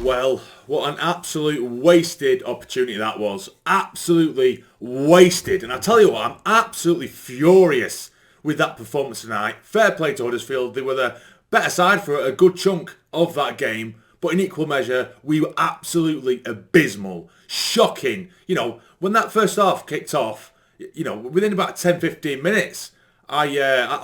Well, what an absolute wasted opportunity that was. Absolutely wasted. And I tell you what, I'm absolutely furious with that performance tonight. Fair play to Huddersfield. They were the better side for a good chunk of that game. But in equal measure, we were absolutely abysmal. Shocking. You know, when that first half kicked off, you know, within about 10-15 minutes, I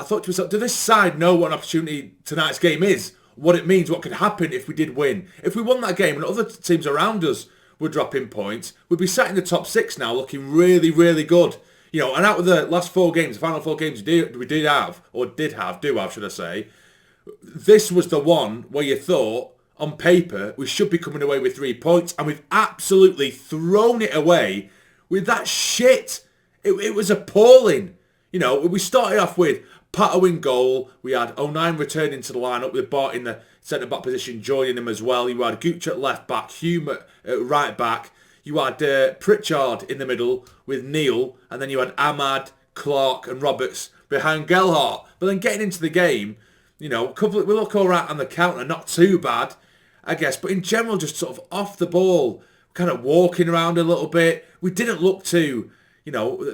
thought to myself, do this side know what an opportunity tonight's game is? What it means, what could happen if we did win? If we won that game and other teams around us were dropping points, we'd be sat in the top 6 now looking really, really good. You know, and out of the last 4 games, the final 4 games we did have, should I say, this was the one where you thought, on paper, we should be coming away with 3 points, and we've absolutely thrown it away with that shit. It was appalling. You know, we started off with Pato in goal. We had O'Nien returning to the lineup with Bart in the centre-back position, joining him as well. You had Gooch at left-back, Hume at right-back. You had Pritchard in the middle with Neil. And then you had Ahmad, Clark and Roberts behind Gelhardt. But then getting into the game, you know, we look all right on the counter, not too bad, I guess. But in general, just sort of off the ball, kind of walking around a little bit. We didn't look too, you know,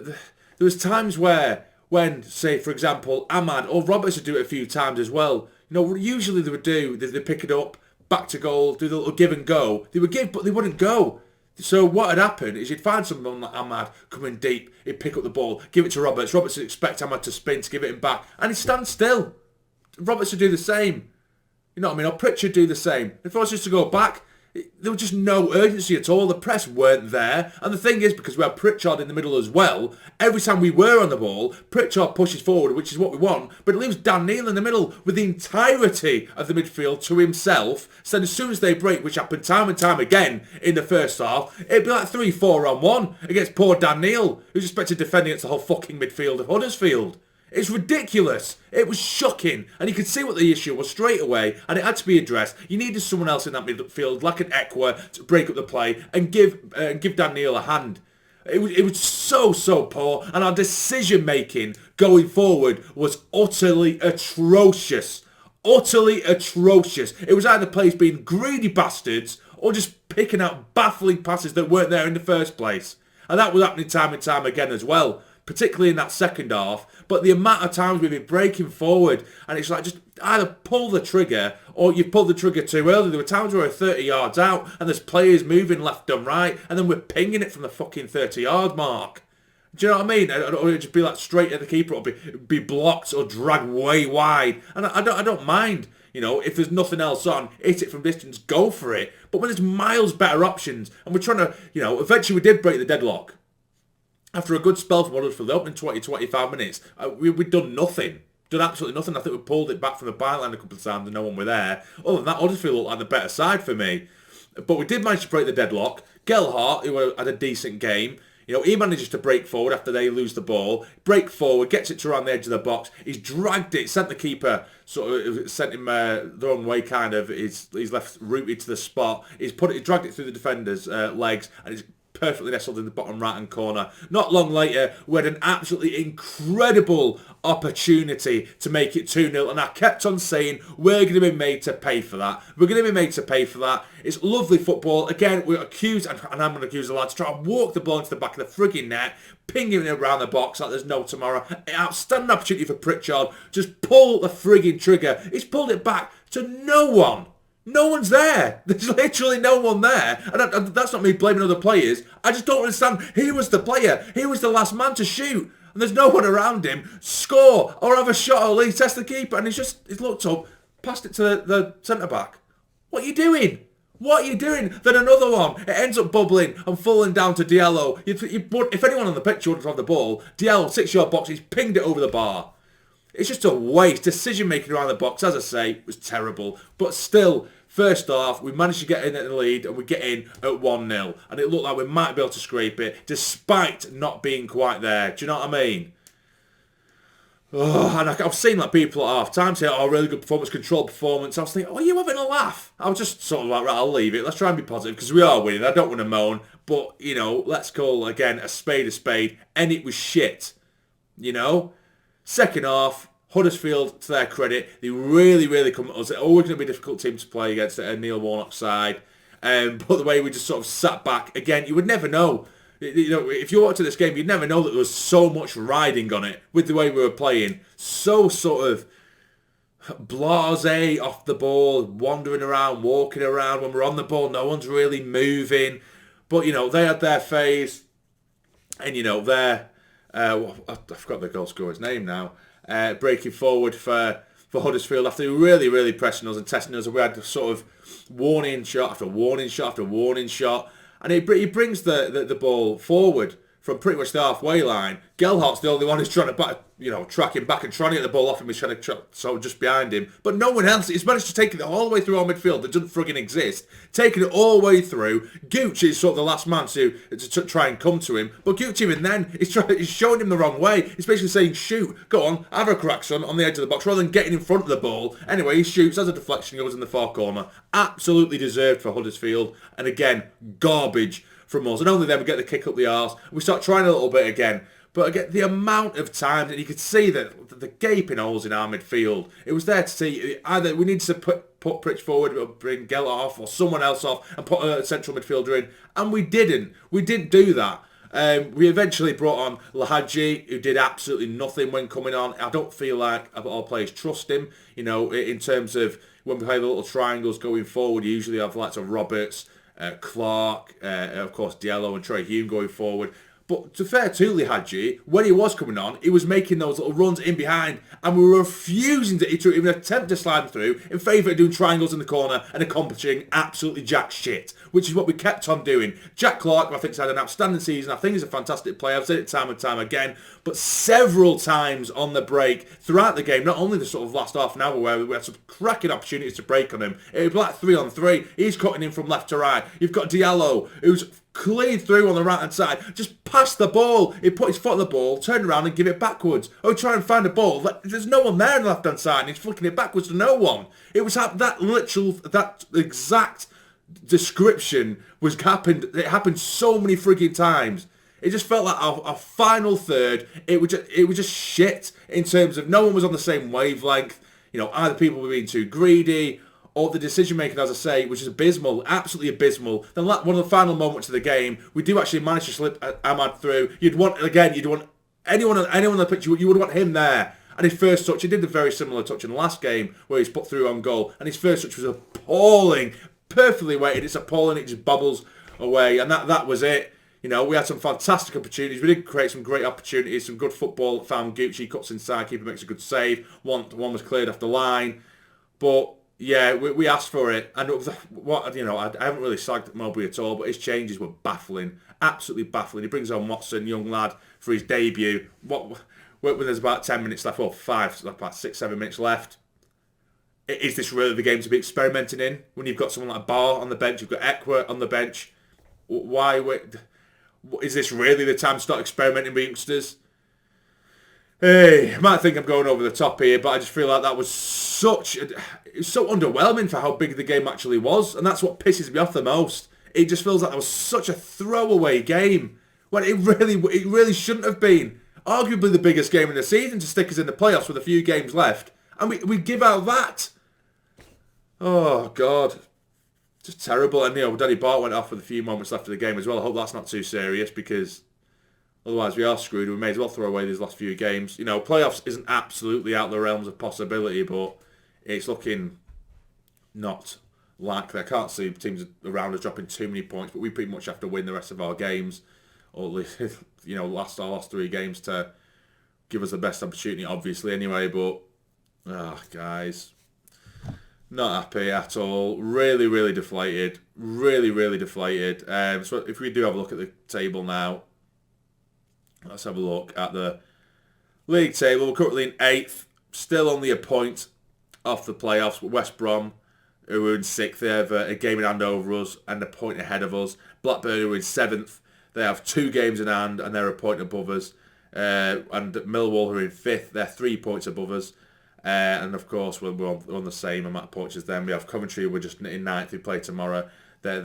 there was times when, say, for example, Ahmad or Roberts would do it a few times as well. You know, usually they'd pick it up, back to goal, do the little give and go. They would give, but they wouldn't go. So what had happened is you'd find someone like Ahmad coming deep, he'd pick up the ball, give it to Roberts. Roberts would expect Ahmad to spin to give it him back, and he'd stand still. Roberts would do the same. You know what I mean? Or Pritchard do the same. If I was just to go back, there was just no urgency at all. The press weren't there. And the thing is, because we had Pritchard in the middle as well, every time we were on the ball, Pritchard pushes forward, which is what we want, but it leaves Dhannoo in the middle with the entirety of the midfield to himself. So as soon as they break, which happened time and time again in the first half, it'd be like 3-4 on 1 against poor Dhannoo, who's expected defending against the whole fucking midfield of Huddersfield. It's ridiculous. It was shocking. And you could see what the issue was straight away. And it had to be addressed. You needed someone else in that midfield, like an Ekwa, to break up the play and give Dhannoo a hand. It was so poor. And our decision-making going forward was utterly atrocious. Utterly atrocious. It was either players being greedy bastards or just picking out baffling passes that weren't there in the first place. And that was happening time and time again as well, particularly in that second half. But the amount of times we've been breaking forward, and it's like just either pull the trigger or you've pulled the trigger too early. There were times where we're 30 yards out and there's players moving left and right, and then we're pinging it from the fucking 30-yard mark. Do you know what I mean? Or it'd just be like straight at the keeper, or be blocked or dragged way wide. And I don't mind. You know, if there's nothing else on, hit it from distance, go for it. But when there's miles better options, and we're trying to, you know, eventually we did break the deadlock. After a good spell from Huddersfield, the opening 20-25 minutes, we'd done nothing. Done absolutely nothing. I think we pulled it back from the byline a couple of times and no one were there. Other than that, Huddersfield looked like the better side for me. But we did manage to break the deadlock. Gelhardt, who had a decent game, you know, he manages to break forward after they lose the ball. Break forward, gets it to around the edge of the box. He's dragged it, sent the keeper, sort of sent him the wrong way, kind of. He's left rooted to the spot. He dragged it through the defender's legs, and he's perfectly nestled in the bottom right-hand corner. Not long later, we had an absolutely incredible opportunity to make it 2-0, and I kept on saying, we're going to be made to pay for that. We're going to be made to pay for that. It's lovely football. Again, we're accused, and I'm going to accuse the lads, to try and walk the ball into the back of the frigging net, pinging it around the box like there's no tomorrow. Outstanding opportunity for Pritchard. Just pull the frigging trigger. He's pulled it back to no one. No one's there. There's literally no one there. And that's not me blaming other players. I just don't understand. He was the player. He was the last man to shoot. And there's no one around him. Score or have a shot or at least test the keeper. And he's looked up, passed it to the centre-back. What are you doing? What are you doing? Then another one. It ends up bubbling and falling down to Diallo. If anyone on the pitch wouldn't have the ball, Diallo, 6-yard box, he's pinged it over the bar. It's just a waste. Decision-making around the box, as I say, was terrible. But still, first half, we managed to get in at the lead and we get in at 1-0. And it looked like we might be able to scrape it, despite not being quite there. Do you know what I mean? Oh, and I've seen like people at half-time say, oh, really good performance, controlled performance. I was thinking, oh, are you having a laugh? I was just sort of like, right, I'll leave it. Let's try and be positive, because we are winning. I don't want to moan. But, you know, let's call, again, a spade. And it was shit. You know? Second half, Huddersfield, to their credit, they really come at us. They're always going to be a difficult team to play against a Neil Warnock side. But the way we just sort of sat back, again, you would never know. You know, if you watched this game, you'd never know that there was so much riding on it with the way we were playing. So sort of blasé off the ball, wandering around, walking around. When we're on the ball, no one's really moving. But, you know, they had their phase. And, you know, they're... I forgot the goal scorer's name now. Breaking forward for Huddersfield after really, really pressing us and testing us. And we had sort of warning shot after warning shot after warning shot. And he brings the ball forward from pretty much the halfway line. Gelhart's the only one who's trying to track him back and trying to get the ball off him. He's trying to so just behind him. But no one else. He's managed to take it all the way through our midfield that doesn't frigging exist. Taking it all the way through. Gooch is sort of the last man to try and come to him. But Gooch even then, he's showing him the wrong way. He's basically saying, shoot, go on, have a crack, son, on the edge of the box, rather than getting in front of the ball. Anyway, he shoots, has a deflection, goes in the far corner. Absolutely deserved for Huddersfield. And again, garbage from us. And only then we get the kick up the arse. We start trying a little bit again. But again, the amount of times, and you could see that the gaping holes in our midfield, it was there to see. Either we need to put Pritch forward, or bring Gellert off, or someone else off, and put a central midfielder in. And we didn't. We didn't do that. We eventually brought on Lahadji, who did absolutely nothing when coming on. I don't feel like our players trust him, you know, in terms of when we play the little triangles going forward. You usually have lots of Roberts, Clark, of course Diallo and Troy Hume going forward. But to fair to Lahadji, when he was coming on, he was making those little runs in behind, and we were refusing to even attempt to slide him through in favour of doing triangles in the corner and accomplishing absolutely jack shit, which is what we kept on doing. Jack Clark, I think, has had an outstanding season. I think he's a fantastic player. I've said it time and time again, but several times on the break throughout the game, not only the sort of last half an hour where we had some cracking opportunities to break on him. It was like 3-on-3. He's cutting in from left to right. You've got Diallo, who's cleared through on the right hand side, just pass the ball. He put his foot on the ball, turn around and give it backwards. Oh, try and find a ball. There's no one there on the left hand side, and he's flicking it backwards to no one. It was that exact description was happened. It happened so many frigging times. It just felt like our final third. It was just shit in terms of no one was on the same wavelength. You know, either people were being too greedy, or the decision making, as I say, which is abysmal, absolutely abysmal. Then one of the final moments of the game, we do actually manage to slip Ahmad through. You'd want anyone on the pitch, you would want him there. And his first touch, he did a very similar touch in the last game where he's put through on goal. And his first touch was appalling, perfectly weighted. It's appalling. It just bubbles away, and that was it. You know, we had some fantastic opportunities. We did create some great opportunities, some good football. Found Gooch, he cuts inside, keeper makes a good save. One was cleared off the line, but yeah, we asked for it, and what, you know, I haven't really slagged Mowbray at all, but his changes were baffling, absolutely baffling. He brings on Watson, young lad, for his debut. When there's about 10 minutes left, or 5, so about 6-7 minutes left. Is this really the game to be experimenting in? When you've got someone like Barr on the bench, you've got Ekwa on the bench. Is this really the time to start experimenting with youngsters? Hey, I might think I'm going over the top here, but I just feel like that was so underwhelming for how big the game actually was, and that's what pisses me off the most. It just feels like that was such a throwaway game when it really shouldn't have been. Arguably the biggest game in the season to stick us in the playoffs with a few games left, and we give out that. Oh God, just terrible. And you know, Danny Bart went off with a few moments left of the game as well. I hope that's not too serious, because otherwise we are screwed. We may as well throw away these last few games. You know, playoffs isn't absolutely out of the realms of possibility, but it's looking not likely. I can't see teams around us dropping too many points, but we pretty much have to win the rest of our games, or at least, you know, our last 3 games to give us the best opportunity, obviously, anyway. But, guys, not happy at all. Really, really deflated. Really, really deflated. So if we do have a look at the table now, let's have a look at the league table. We're currently in 8th, still only a point off the playoffs. But West Brom, who are in 6th, they have a game in hand over us and a point ahead of us. Blackburn, who are in 7th, they have 2 games in hand and they're a point above us. And Millwall, who are in 5th, they're 3 points above us. And of course, we're on the same amount of points as them. We have Coventry, we're just in 9th, we play tomorrow. They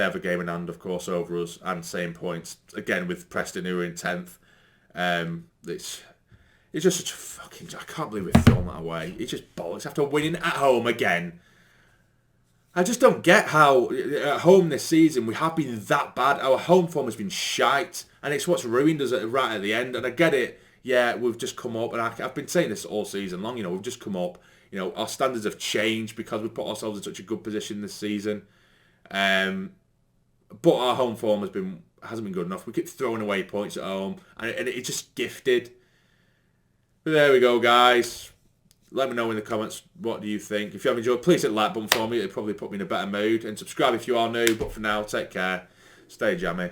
have a game in hand, of course, over us, and same points. Again, with Preston, who are in 10th. It's just such a fucking... I can't believe we've thrown that away. It's just bollocks after winning at home again. I just don't get how at home this season we have been that bad. Our home form has been shite, and it's what's ruined us right at the end. And I get it. Yeah, we've just come up, and I've been saying this all season long. We've just come up. Our standards have changed because we put ourselves in such a good position this season. But our home form hasn't been good enough. We keep throwing away points at home, and it's just gifted. But there we go, guys. Let me know in the comments, what do you think? If you have enjoyed, please hit the like button for me. It'll probably put me in a better mood. And subscribe if you are new. But for now, take care. Stay jammy.